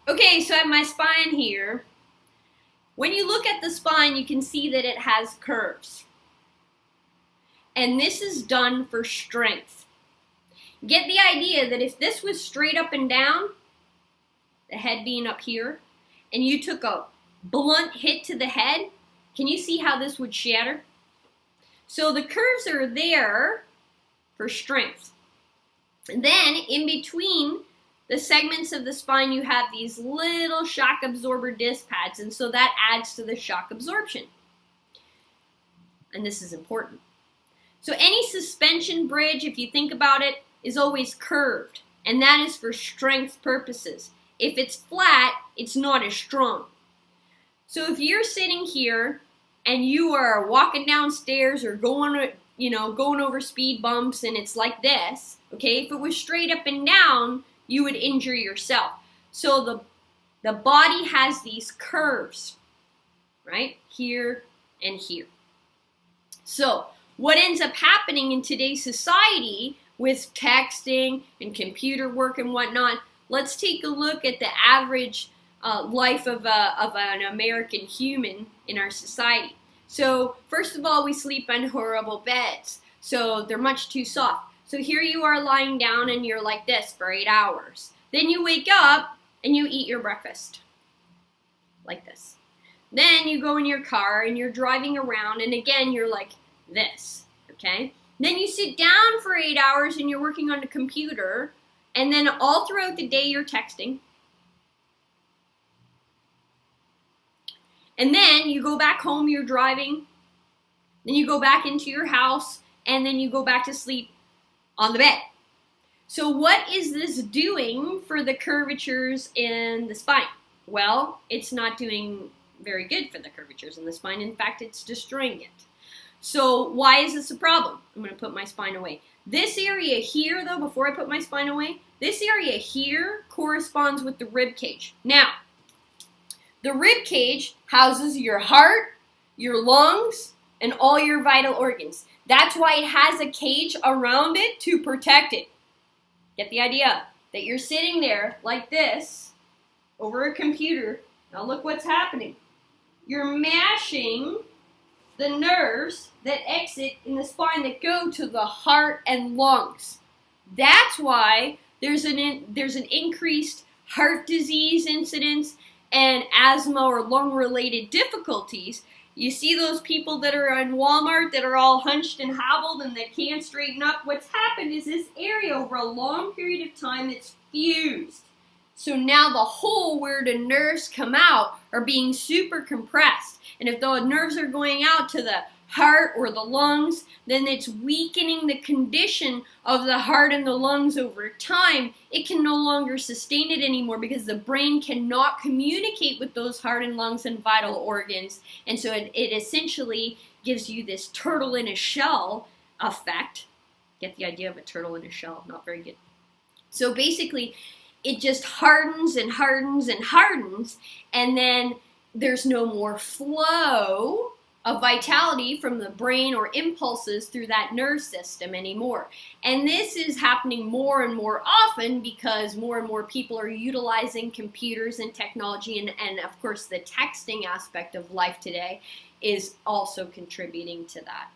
Okay, so I have my spine here. When you look at the spine, you can see that it has curves. And this is done for strength. Get the idea that if this was straight up and down, the head being up here, and you took a blunt hit to the head, can you see how this would shatter? So the curves are there for strength. And then in between the segments of the spine, you have these little shock absorber disc pads, and so that adds to the shock absorption. And this is important. So any suspension bridge, if you think about it, is always curved, and that is for strength purposes. If it's flat, it's not as strong. So if you're sitting here and you are walking downstairs or going over speed bumps and it's like this, okay, if it was straight up and down, you would injure yourself. So the body has these curves, right? Here and here. So what ends up happening in today's society with texting and computer work and whatnot, let's take a look at the average life of an American human in our society. So first of all, we sleep on horrible beds. So they're much too soft. So here you are lying down and you're like this for 8 hours. Then you wake up and you eat your breakfast. Like this. Then you go in your car and you're driving around and again you're like this. Okay? Then you sit down for 8 hours and you're working on the computer, and then all throughout the day you're texting. And then you go back home, you're driving. Then you go back into your house, and then you go back to sleep on the bed. So what is this doing for the curvatures in the spine? Well, it's not doing very good for the curvatures in the spine. In fact, it's destroying it. So why is this a problem? I'm going to put my spine away. This area here, though, before I put my spine away, this area here corresponds with the rib cage. Now, the rib cage houses your heart, your lungs, and all your vital organs. That's why it has a cage around it to protect it. Get the idea? That you're sitting there like this over a computer. Now look what's happening. You're mashing the nerves that exit in the spine that go to the heart and lungs. That's why there's an increased heart disease incidence and asthma or lung-related difficulties. You see those people that are in Walmart that are all hunched and hobbled and they can't straighten up? What's happened is this area over a long period of time it's fused. So now the hole where the nerves come out are being super compressed. And if the nerves are going out to the heart or the lungs, then it's weakening the condition of the heart and the lungs over time. It can no longer sustain it anymore because the brain cannot communicate with those heart and lungs and vital organs. And so it essentially gives you this turtle in a shell effect. Get the idea of a turtle in a shell? Not very good. So basically, it just hardens and hardens and hardens, and then there's no more flow of vitality from the brain or impulses through that nerve system anymore. And this is happening more and more often because more and more people are utilizing computers and technology, and of course the texting aspect of life today is also contributing to that.